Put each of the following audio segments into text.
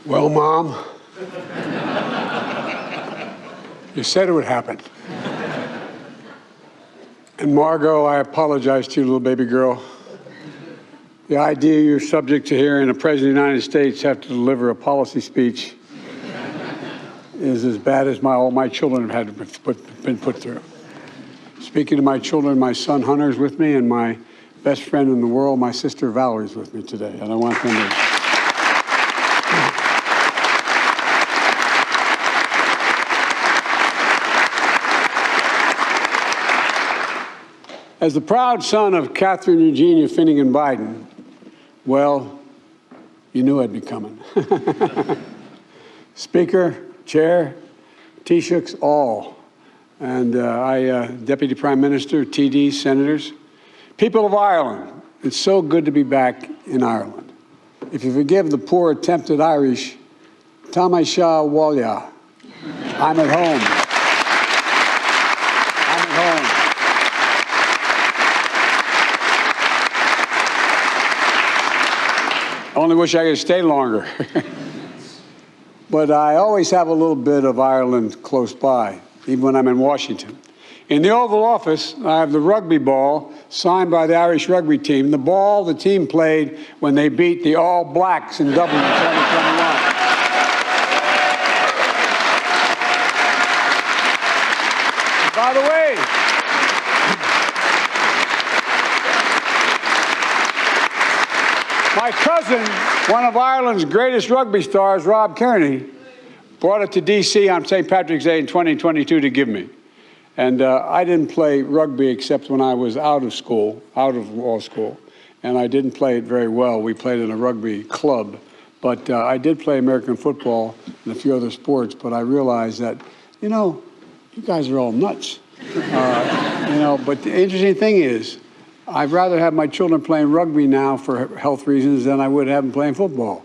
Well, Mom, you said it would happen. And Margot, I apologize to you, little baby girl. The idea you're subject to hearing a President of the United States have to deliver a policy speech is as bad as all my children have had been put through. Speaking to my children, my son Hunter's with me, and my best friend in the world, my sister Valerie's with me today. And I want them to... As the proud son of Catherine Eugenia Finnegan Biden, well, you knew I'd be coming. Speaker, Chair, Taoiseachs, all, and Deputy Prime Minister, TDs, Senators, people of Ireland, it's so good to be back in Ireland. If you forgive the poor attempted Irish, Taoiseach Walya, I'm at home. I only wish I could stay longer. But I always have a little bit of Ireland close by, even when I'm in Washington. In the Oval Office, I have the rugby ball signed by the Irish rugby team, the ball the team played when they beat the All Blacks in Dublin in 2021. By the way, my cousin, one of Ireland's greatest rugby stars, Rob Kearney, brought it to D.C. on St. Patrick's Day in 2022 to give me. And I didn't play rugby except when I was out of law school, and I didn't play it very well. We played in a rugby club, but I did play American football and a few other sports, but I realized that, you know, you guys are all nuts. But the interesting thing is, I'd rather have my children playing rugby now for health reasons than I would have them playing football.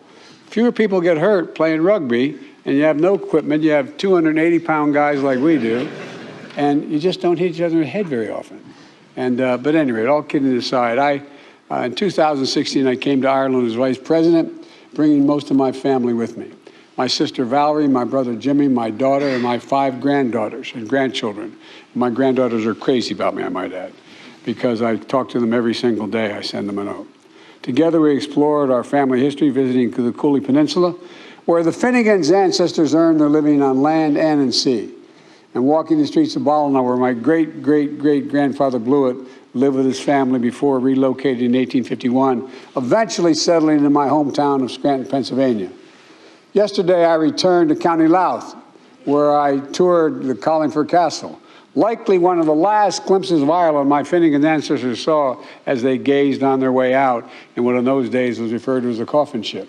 Fewer people get hurt playing rugby, and you have no equipment. You have 280-pound guys like we do, and you just don't hit each other in the head very often. And but anyway, all kidding aside, in 2016, I came to Ireland as vice president, bringing most of my family with me. My sister Valerie, my brother Jimmy, my daughter, and my 5 granddaughters and grandchildren. My granddaughters are crazy about me, I might add, because I talk to them every single day. I send them a note. Together, we explored our family history, visiting the Cooley Peninsula, where the Finnegans' ancestors earned their living on land and in sea, and walking the streets of Ballina, where my great-great-great-grandfather Blewett lived with his family before relocating in 1851, eventually settling in my hometown of Scranton, Pennsylvania. Yesterday, I returned to County Louth, where I toured the Collingford Castle, likely one of the last glimpses of Ireland my Finnegan ancestors saw as they gazed on their way out in what in those days was referred to as a coffin ship.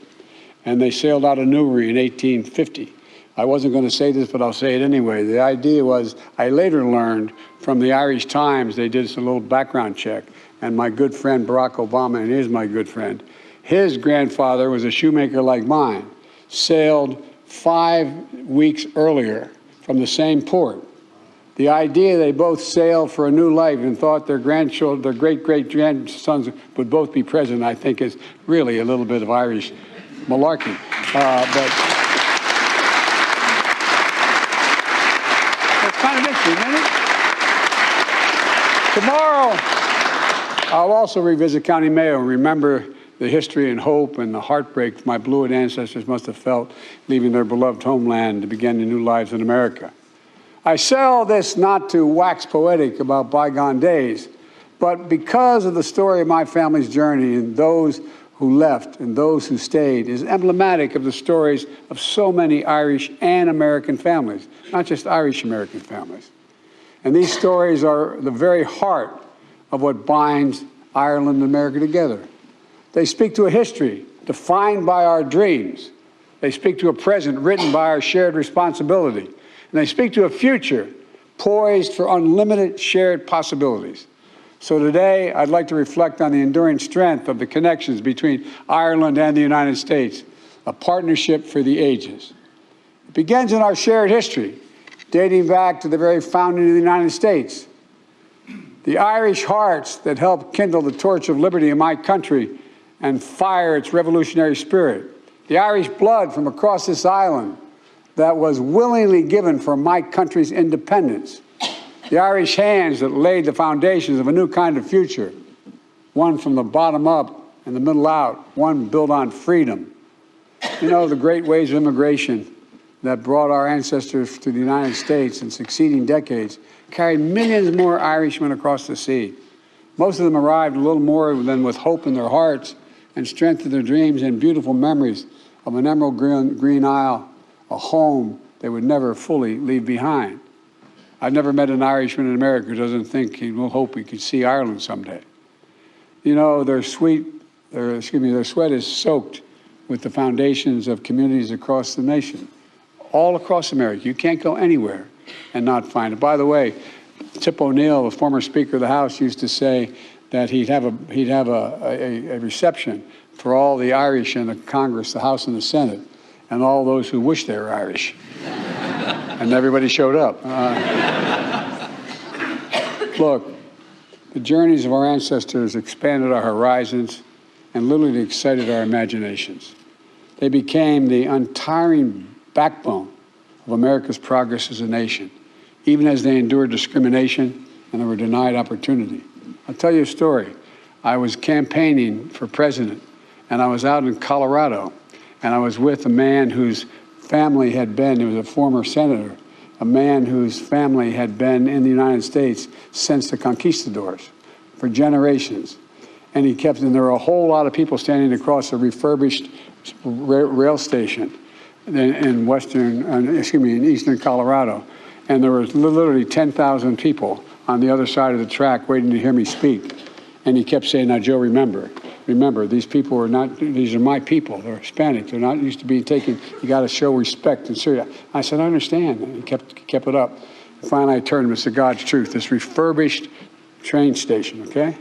And they sailed out of Newry in 1850. I wasn't going to say this, but I'll say it anyway. The idea was, I later learned from the Irish Times, they did some little background check, and my good friend Barack Obama, and he is my good friend, his grandfather was a shoemaker like mine, sailed 5 weeks earlier from the same port. The idea they both sailed for a new life and thought their grandchildren, their great-great-grandsons would both be president, I think is really a little bit of Irish malarkey. But it's kind of interesting, isn't it? Tomorrow, I'll also revisit County Mayo and remember the history and hope and the heartbreak my Blewett ancestors must have felt leaving their beloved homeland to begin their new lives in America. I say all this not to wax poetic about bygone days, but because of the story of my family's journey and those who left and those who stayed is emblematic of the stories of so many Irish and American families, not just Irish American families. And these stories are the very heart of what binds Ireland and America together. They speak to a history defined by our dreams. They speak to a present written by our shared responsibility. And they speak to a future poised for unlimited shared possibilities. So today, I'd like to reflect on the enduring strength of the connections between Ireland and the United States, a partnership for the ages. It begins in our shared history, dating back to the very founding of the United States. The Irish hearts that helped kindle the torch of liberty in my country and fire its revolutionary spirit the Irish blood from across this island that was willingly given for my country's independence, the Irish hands that laid the foundations of a new kind of future, one from the bottom up and the middle out, one built on freedom. You know, the great waves of immigration that brought our ancestors to the United States in succeeding decades carried millions more Irishmen across the sea. Most of them arrived a little more than with hope in their hearts and strength in their dreams and beautiful memories of an emerald green isle, a home they would never fully leave behind. I've never met an Irishman in America who doesn't think he will hope he could see Ireland someday. You know, their sweat is soaked with the foundations of communities across the nation, all across America. You can't go anywhere and not find it. By the way, Tip O'Neill, the former Speaker of the House, used to say that he'd have a reception for all the Irish in the Congress, the House and the Senate, and all those who wish they were Irish. And everybody showed up. Look, the journeys of our ancestors expanded our horizons and literally excited our imaginations. They became the untiring backbone of America's progress as a nation, even as they endured discrimination and they were denied opportunity. I'll tell you a story. I was campaigning for president, and I was out in Colorado, and I was with a man whose family had been, he was a former senator, a man whose family had been in the United States since the conquistadors for generations. And and there were a whole lot of people standing across a refurbished rail station in eastern Colorado. And there was literally 10,000 people on the other side of the track waiting to hear me speak. And he kept saying, now, Joe, remember, these people are not, these are my people. They're Hispanic. They're not used to being taken. You got to show respect and serious. I said, I understand. And he kept it up. And finally, I turned him and said, God's truth, this refurbished train station, okay?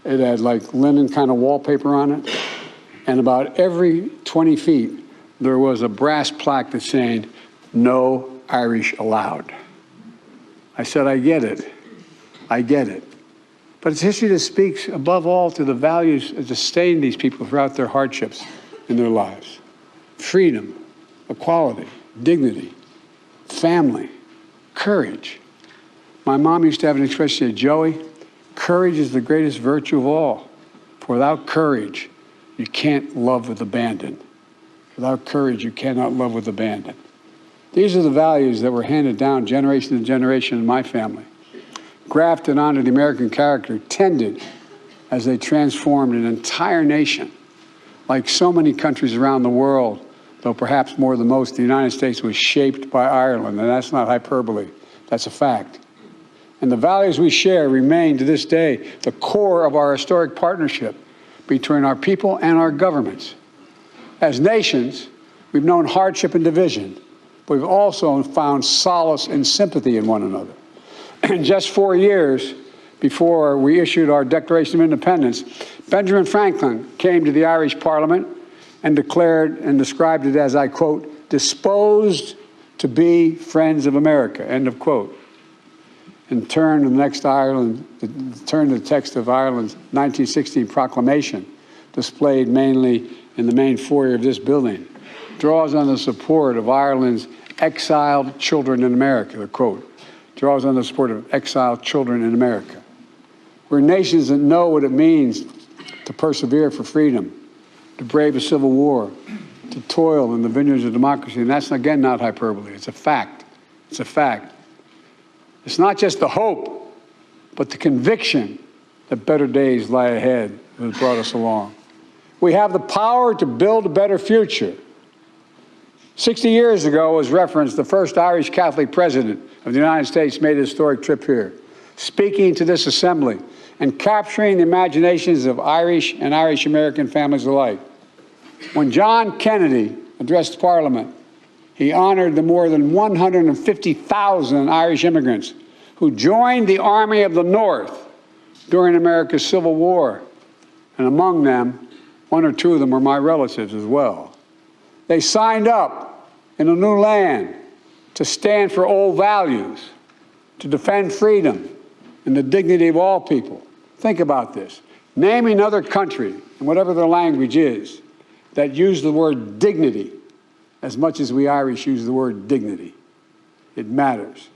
It had like linen kind of wallpaper on it. And about every 20 feet, there was a brass plaque that's saying, no Irish allowed. I said, I get it. I get it. But it's history that speaks above all to the values that sustain these people throughout their hardships in their lives. Freedom, equality, dignity, family, courage. My mom used to have an expression, say, Joey, courage is the greatest virtue of all. For without courage, you can't love with abandon. Without courage, you cannot love with abandon. These are the values that were handed down generation to generation in my family, grafted onto the American character, tended as they transformed an entire nation. Like so many countries around the world, though perhaps more than most, the United States was shaped by Ireland, and that's not hyperbole, that's a fact. And the values we share remain to this day the core of our historic partnership between our people and our governments. As nations, we've known hardship and division, but we've also found solace and sympathy in one another. In just 4 years before we issued our Declaration of Independence, Benjamin Franklin came to the Irish Parliament and declared and described it as, I quote, disposed to be friends of America, end of quote. And turned to the text of Ireland's 1916 proclamation, displayed mainly in the main foyer of this building, draws on the support of Ireland's exiled children in America, the quote, draws on the support of exiled children in America. We're nations that know what it means to persevere for freedom, to brave a civil war, to toil in the vineyards of democracy. And that's, again, not hyperbole. It's a fact. It's a fact. It's not just the hope, but the conviction that better days lie ahead that has brought us along. We have the power to build a better future. 60 years ago, as referenced, the first Irish Catholic president of the United States made a historic trip here, speaking to this assembly and capturing the imaginations of Irish and Irish-American families alike. When John Kennedy addressed Parliament, he honored the more than 150,000 Irish immigrants who joined the Army of the North during America's Civil War. And among them, 1 or 2 of them were my relatives as well. They signed up in a new land to stand for old values, to defend freedom and the dignity of all people. Think about this. Name another country, and whatever their language is, that use the word dignity as much as we Irish use the word dignity. It matters.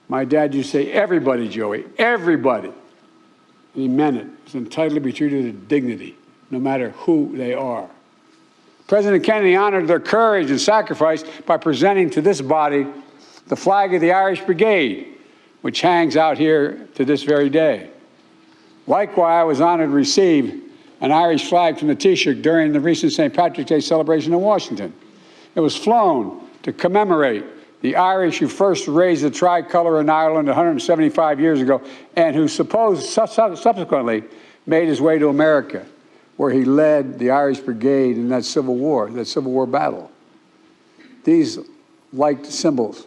My dad used to say, everybody, Joey, everybody. And he meant it. Is entitled to be treated with dignity, no matter who they are. President Kennedy honored their courage and sacrifice by presenting to this body the flag of the Irish Brigade, which hangs out here to this very day. Likewise, I was honored to receive an Irish flag from the Taoiseach during the recent St. Patrick's Day celebration in Washington. It was flown to commemorate the Irish who first raised the tricolour in Ireland 175 years ago and who subsequently made his way to America, where he led the Irish Brigade in that Civil War battle. These liked symbols,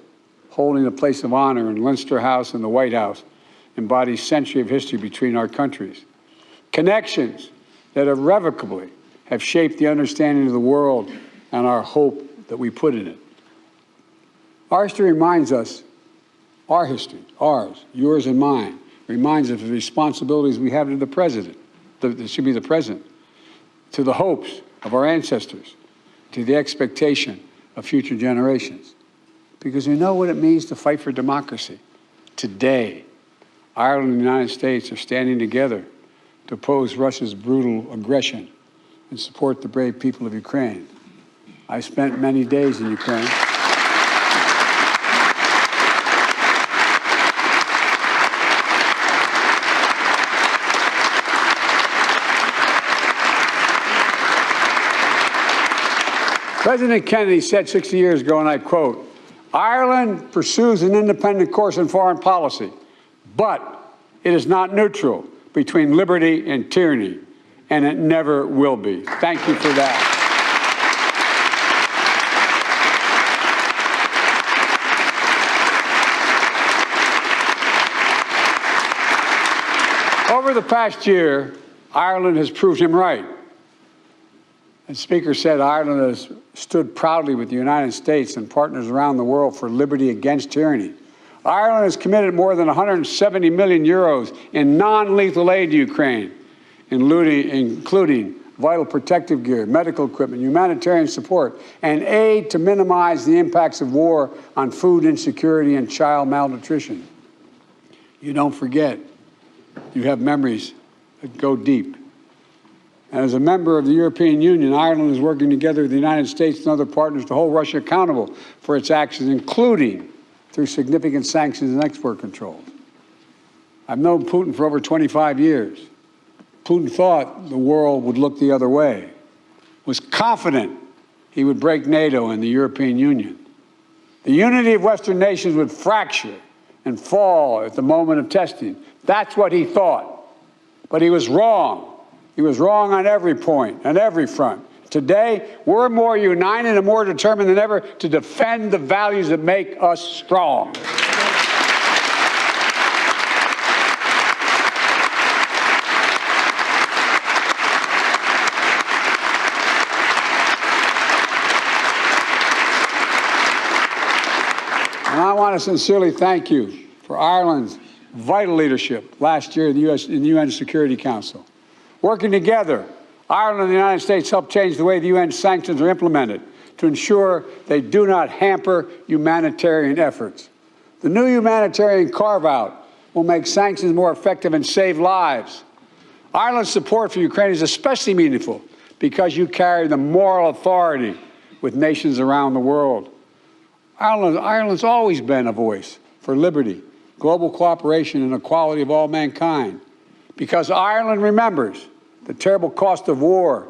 holding a place of honor in Leinster House and the White House, embody a century of history between our countries. Connections that irrevocably have shaped the understanding of the world and our hope that we put in it. Our history reminds us, our history, ours, yours and mine, reminds us of the responsibilities we have to the president, that should be the present, to the hopes of our ancestors, to the expectation of future generations. Because we know what it means to fight for democracy. Today, Ireland and the United States are standing together to oppose Russia's brutal aggression and support the brave people of Ukraine. I spent many days in Ukraine. President Kennedy said 60 years ago, and I quote, "Ireland pursues an independent course in foreign policy, but it is not neutral between liberty and tyranny, and it never will be." Thank you for that. Over the past year, Ireland has proved him right. As Speaker said, Ireland has stood proudly with the United States and partners around the world for liberty against tyranny. Ireland has committed more than 170 million euros in non-lethal aid to Ukraine, including vital protective gear, medical equipment, humanitarian support, and aid to minimize the impacts of war on food insecurity and child malnutrition. You don't forget. You have memories that go deep. And as a member of the European Union, Ireland is working together with the United States and other partners to hold Russia accountable for its actions, including through significant sanctions and export controls. I've known Putin for over 25 years. Putin thought the world would look the other way, was confident he would break NATO and the European Union. The unity of Western nations would fracture and fall at the moment of testing. That's what he thought. But he was wrong. He was wrong on every point, on every front. Today, we're more united and more determined than ever to defend the values that make us strong. And I want to sincerely thank you for Ireland's vital leadership last year in the UN Security Council. Working together, Ireland and the United States helped change the way the UN sanctions are implemented to ensure they do not hamper humanitarian efforts. The new humanitarian carve-out will make sanctions more effective and save lives. Ireland's support for Ukraine is especially meaningful because you carry the moral authority with nations around the world. Ireland's always been a voice for liberty, global cooperation, and equality of all mankind. Because Ireland remembers the terrible cost of war,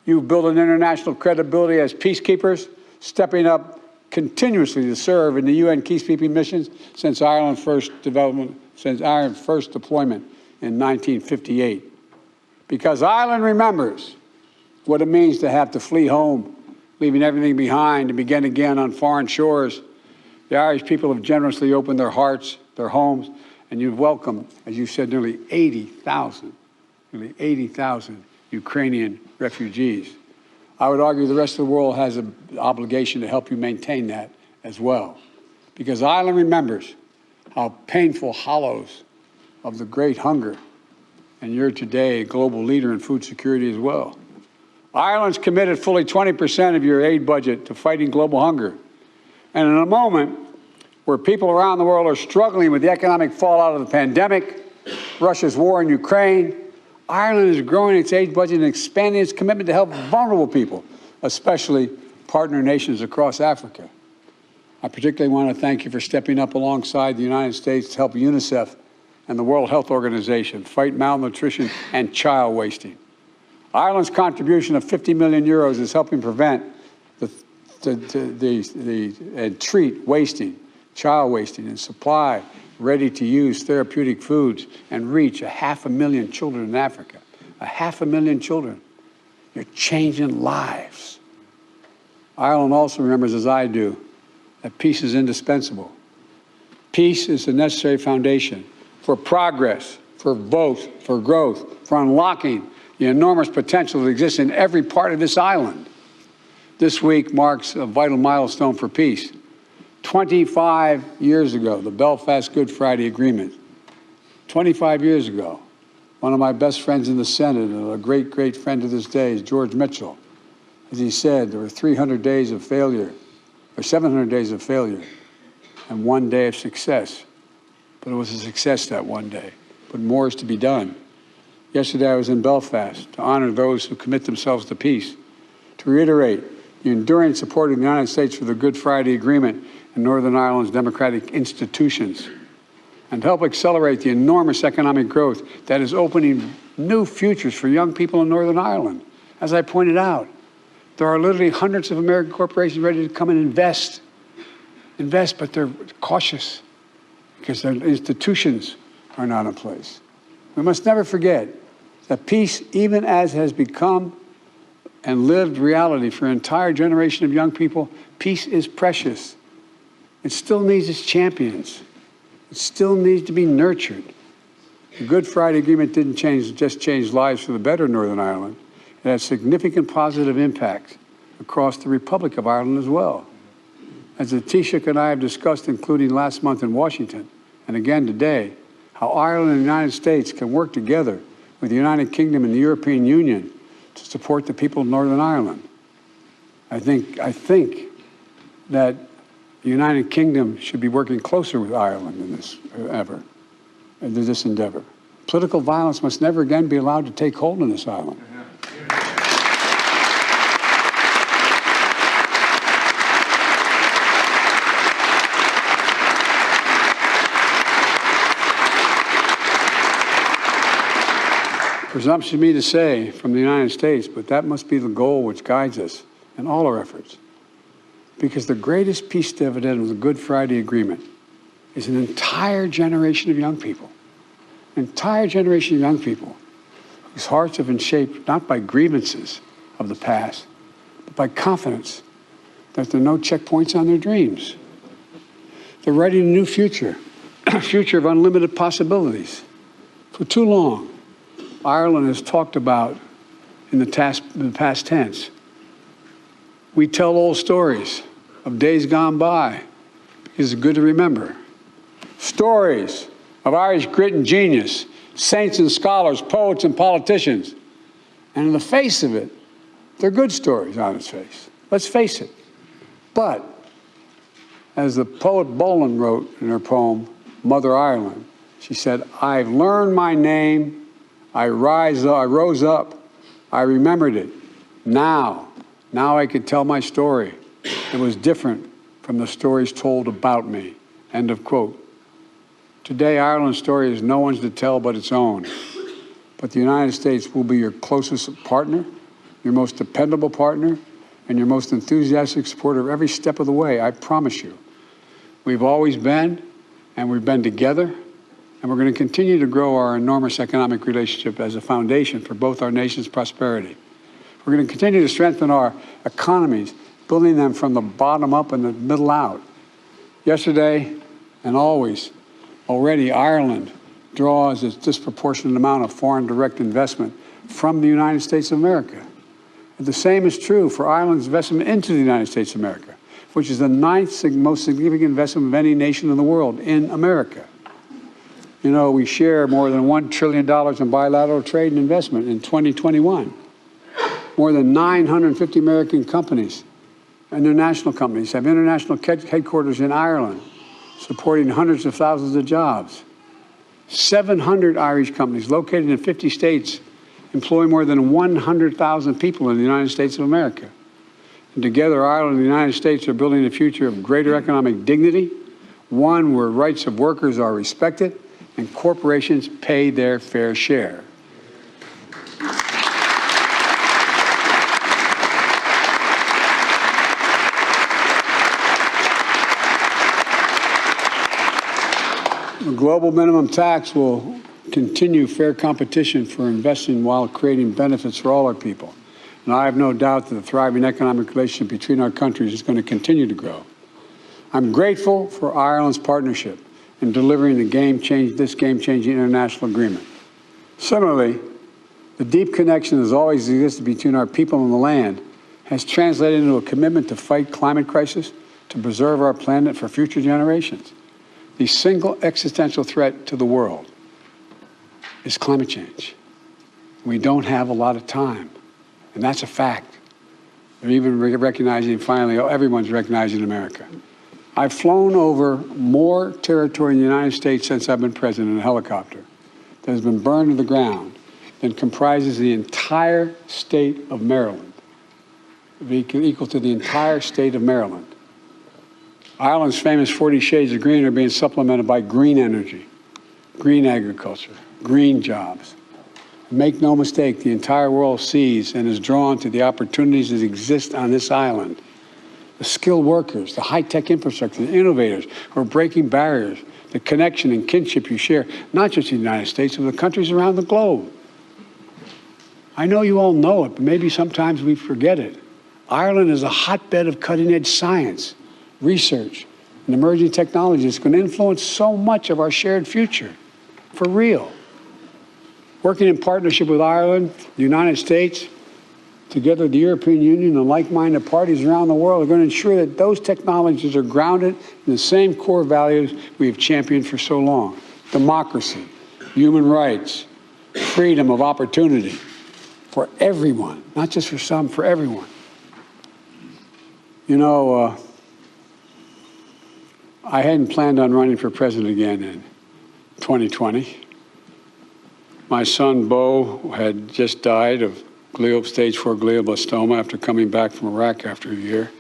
you've built an international credibility as peacekeepers, stepping up continuously to serve in the UN peacekeeping missions since Ireland's first deployment in 1958. Because Ireland remembers what it means to have to flee home, leaving everything behind and begin again on foreign shores. The Irish people have generously opened their hearts, their homes, and you've welcomed, as you said, nearly 80,000 Ukrainian refugees. I would argue the rest of the world has an obligation to help you maintain that as well. Because Ireland remembers how painful hollows of the great hunger, and you're today a global leader in food security as well. Ireland's committed fully 20% of your aid budget to fighting global hunger. And in a moment where people around the world are struggling with the economic fallout of the pandemic, Russia's war in Ukraine, Ireland is growing its aid budget and expanding its commitment to help vulnerable people, especially partner nations across Africa. I particularly want to thank you for stepping up alongside the United States to help UNICEF and the World Health Organization fight malnutrition and child wasting. Ireland's contribution of 50 million euros is helping prevent and treat wasting, child wasting, and supply ready-to-use therapeutic foods and reach 500,000 children in Africa. 500,000 children. You're changing lives. Ireland also remembers, as I do, that peace is indispensable. Peace is the necessary foundation for progress, for growth, for unlocking the enormous potential that exists in every part of this island. This week marks a vital milestone for peace. 25 years ago, the Belfast Good Friday Agreement. 25 years ago, one of my best friends in the Senate and a great, great friend to this day is George Mitchell. As he said, there were 300 days of failure, or 700 days of failure, and 1 day of success. But it was a success that one day. But more is to be done. Yesterday I was in Belfast to honor those who commit themselves to peace, to reiterate the enduring support of the United States for the Good Friday Agreement and Northern Ireland's democratic institutions, and help accelerate the enormous economic growth that is opening new futures for young people in Northern Ireland. As I pointed out, there are literally hundreds of American corporations ready to come and invest, but they're cautious because their institutions are not in place. We must never forget that peace, even as has become and lived reality for an entire generation of young people, peace is precious. It still needs its champions. It still needs to be nurtured. The Good Friday Agreement didn't just change lives for the better in Northern Ireland. It had significant positive impact across the Republic of Ireland as well. As the Taoiseach and I have discussed, including last month in Washington, and again today, how Ireland and the United States can work together with the United Kingdom and the European Union to support the people of Northern Ireland. I think that the United Kingdom should be working closer with Ireland in this endeavor. Political violence must never again be allowed to take hold in this island. Presumption me to say from the United States, but that must be the goal which guides us in all our efforts. Because the greatest peace dividend of the Good Friday Agreement is an entire generation of young people, whose hearts have been shaped not by grievances of the past, but by confidence that there are no checkpoints on their dreams. They're writing a new future, a future of unlimited possibilities. For too long, Ireland has talked about in the past tense. We tell old stories of days gone by because it's good to remember. Stories of Irish grit and genius, saints and scholars, poets and politicians. And in the face of it, they're good stories on its face. Let's face it. But, as the poet Bolan wrote in her poem, Mother Ireland, she said, I've learned my name, I rose up, I remembered it. Now I could tell my story. It was different from the stories told about me. End of quote. Today, Ireland's story is no one's to tell but its own. But the United States will be your closest partner, your most dependable partner, and your most enthusiastic supporter every step of the way, I promise you. We've always been, and we've been together, and we're going to continue to grow our enormous economic relationship as a foundation for both our nation's prosperity. We're going to continue to strengthen our economies, building them from the bottom up and the middle out. Yesterday and already Ireland draws a disproportionate amount of foreign direct investment from the United States of America. And the same is true for Ireland's investment into the United States of America, which is the ninth most significant investment of any nation in the world in America. You know, we share more than $1 trillion in bilateral trade and investment in 2021. $1 More than 950 American companies, international companies, have international headquarters in Ireland, supporting hundreds of thousands of jobs. 700 Irish companies located in 50 states employ more than 100,000 people in the United States of America. And together, Ireland and the United States are building a future of greater economic dignity, one where rights of workers are respected and corporations pay their fair share. The global minimum tax will continue fair competition for investing while creating benefits for all our people. And I have no doubt that the thriving economic relationship between our countries is going to continue to grow. I'm grateful for Ireland's partnership in delivering this game-changing international agreement. Similarly, the deep connection that has always existed between our people and the land has translated into a commitment to fight climate crisis, to preserve our planet for future generations. The single existential threat to the world is climate change. We don't have a lot of time, and that's a fact. They're even recognizing, finally, everyone's recognizing America. I've flown over more territory in the United States since I've been president in a helicopter that has been burned to the ground than comprises the entire state of Maryland, equal to the entire state of Maryland. Ireland's famous 40 shades of green are being supplemented by green energy, green agriculture, green jobs. Make no mistake, the entire world sees and is drawn to the opportunities that exist on this island. The skilled workers, the high-tech infrastructure, the innovators who are breaking barriers, the connection and kinship you share, not just in the United States, but the countries around the globe. I know you all know it, but maybe sometimes we forget it. Ireland is a hotbed of cutting-edge science, research, and emerging technology that's going to influence so much of our shared future, for real. Working in partnership with Ireland, the United States, together the European Union and like-minded parties around the world are going to ensure that those technologies are grounded in the same core values we have championed for so long: democracy, human rights, freedom of opportunity for everyone, not just for some, for everyone. You know, I hadn't planned on running for president again in 2020. My son, Beau, had just died of stage 4 glioblastoma after coming back from Iraq after a year.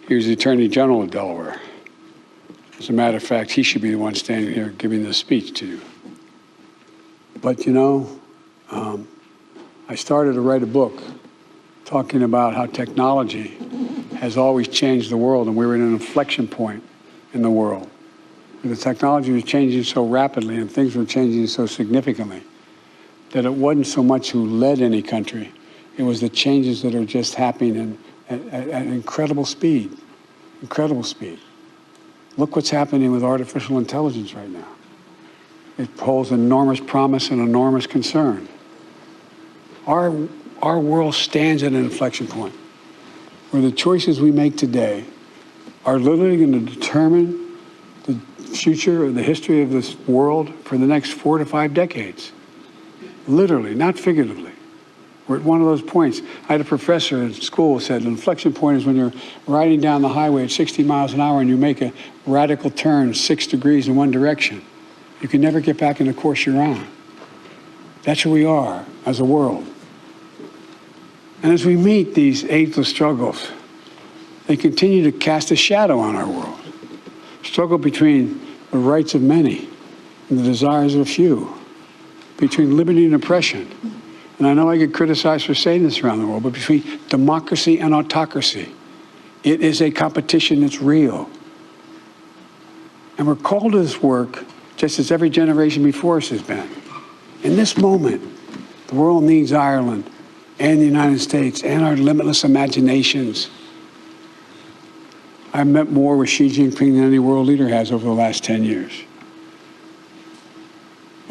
He was the Attorney General of Delaware. As a matter of fact, he should be the one standing here giving this speech to you. But, you know, I started to write a book talking about how technology has always changed the world, and we were at an inflection point in the world. The technology was changing so rapidly and things were changing so significantly that it wasn't so much who led any country, it was the changes that are just happening at incredible speed, incredible speed. Look what's happening with artificial intelligence right now. It holds enormous promise and enormous concern. Our world stands at an inflection point where the choices we make today are literally going to determine the future or the history of this world for the next 4 to 5 decades. Literally, not figuratively. We're at one of those points. I had a professor at school who said an inflection point is when you're riding down the highway at 60 miles an hour and you make a radical turn 6 degrees in one direction. You can never get back in the course you're on. That's who we are as a world. And as we meet these ageless struggles, they continue to cast a shadow on our world. Struggle between the rights of many and the desires of a few, between liberty and oppression. And I know I get criticized for saying this around the world, but between democracy and autocracy. It is a competition that's real. And we're called to this work just as every generation before us has been. In this moment, the world needs Ireland and the United States and our limitless imaginations. I've met more with Xi Jinping than any world leader has over the last 10 years.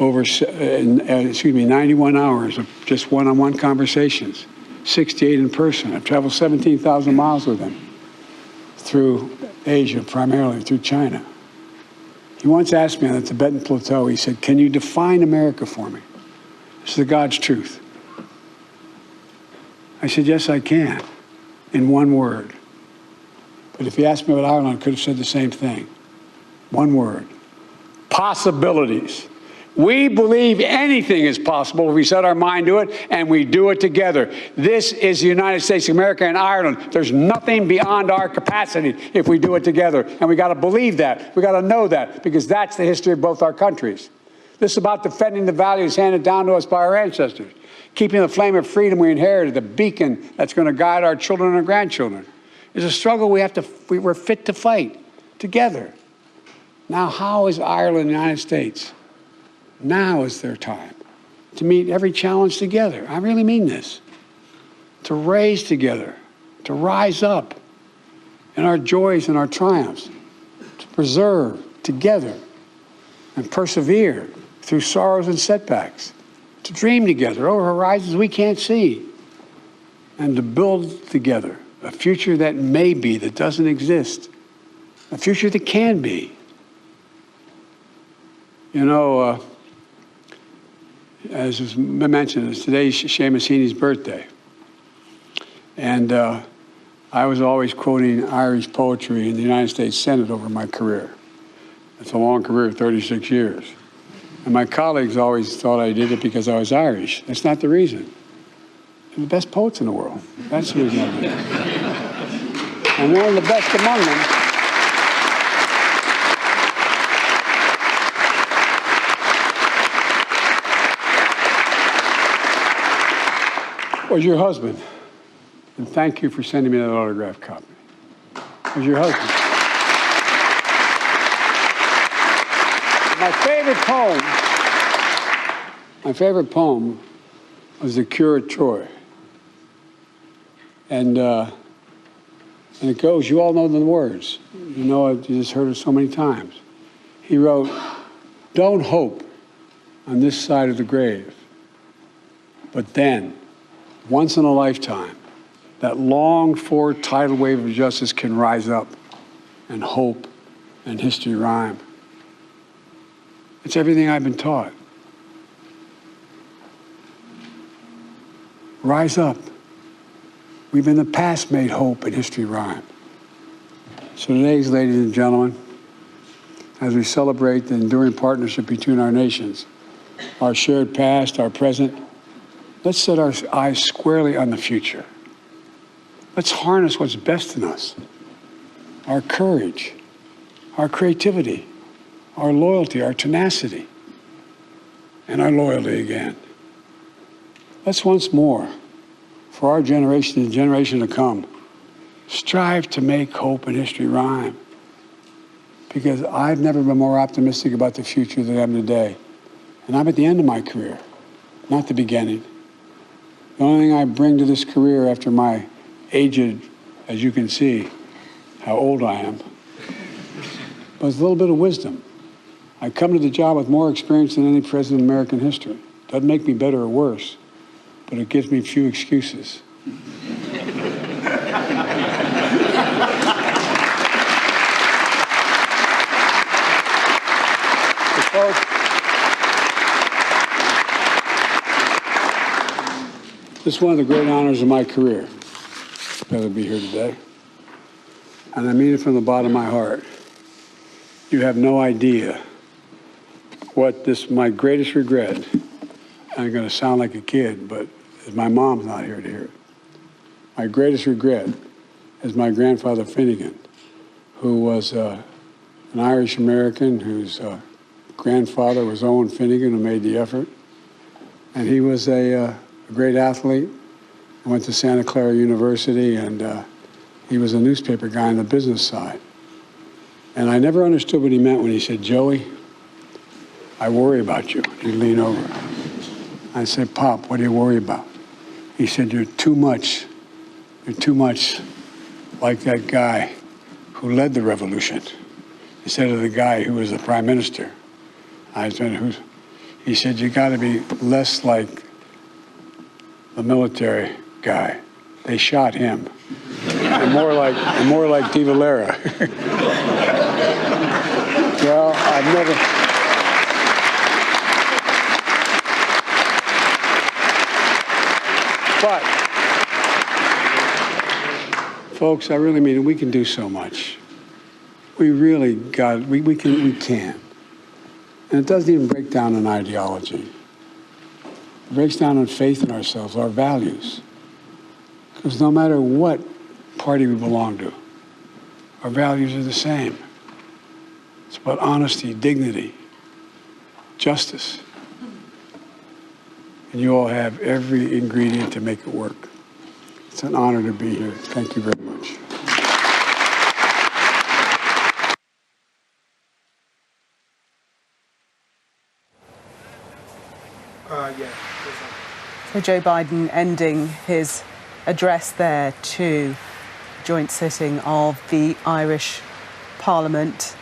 Over 91 hours of just one-on-one conversations, 68 in person. I've traveled 17,000 miles with him through Asia, primarily through China. He once asked me on the Tibetan Plateau, he said, "Can you define America for me?" This is the God's truth. I said, yes, I can, in one word. But if you asked me about Ireland, I could have said the same thing. One word. Possibilities. We believe anything is possible if we set our mind to it and we do it together. This is the United States of America and Ireland. There's nothing beyond our capacity if we do it together. And we got to believe that. We got to know that, because that's the history of both our countries. This is about defending the values handed down to us by our ancestors, keeping the flame of freedom we inherited, the beacon that's going to guide our children and grandchildren. It's a struggle we're fit to fight together. Now, how is Ireland and the United States? Now is their time to meet every challenge together. I really mean this. To raise together, to rise up in our joys and our triumphs, to preserve together and persevere through sorrows and setbacks, to dream together over horizons we can't see, and to build together a future that may be, that doesn't exist, a future that can be. You know, as was mentioned, today's Seamus Heaney's birthday. And I was always quoting Irish poetry in the United States Senate over my career. It's a long career, 36 years. And my colleagues always thought I did it because I was Irish. That's not the reason. They're the best poets in the world. That's the reason I did it. And one of the best among them was your husband. And thank you for sending me that autographed copy. It was your husband. My favorite poem was The Cure at Troy. And it goes, you all know the words. You know, you just heard it so many times. He wrote, don't hope on this side of the grave, but then, once in a lifetime, that longed-for tidal wave of justice can rise up, and hope and history rhyme. It's everything I've been taught. Rise up. We've in the past made hope and history rhyme. So today, ladies and gentlemen, as we celebrate the enduring partnership between our nations, our shared past, our present, let's set our eyes squarely on the future. Let's harness what's best in us, our courage, our creativity, our loyalty, our tenacity, and our loyalty again. Let's once more, for our generation and generation to come, strive to make hope and history rhyme. Because I've never been more optimistic about the future than I am today. And I'm at the end of my career, not the beginning. The only thing I bring to this career after my aged, as you can see, how old I am, was a little bit of wisdom. I come to the job with more experience than any president in American history. Doesn't make me better or worse, but it gives me few excuses. Folks, this is one of the great honors of my career, to be here today. And I mean it from the bottom of my heart. You have no idea what my greatest regret, I'm going to sound like a kid, but my mom's not here to hear it. My greatest regret is my grandfather Finnegan, who was an Irish American whose grandfather was Owen Finnegan, who made the effort. And he was a great athlete. Went to Santa Clara University, and he was a newspaper guy on the business side. And I never understood what he meant when he said, Joey, I worry about you. He'd lean over. I said, Pop, what do you worry about? He said, you're too much like that guy who led the revolution instead of the guy who was the prime minister. He said, you got to be less like the military guy. They shot him. And more like De Valera. Well, I've never... But Folks, I really mean it. We can do so much. We really got, we can. And it doesn't even break down on ideology. It breaks down on faith in ourselves, our values. Because no matter what party we belong to, our values are the same. It's about honesty, dignity, justice. And you all have every ingredient to make it work. It's an honor to be here. Thank you very much. So Joe Biden ending his address there to joint sitting of the Irish Parliament.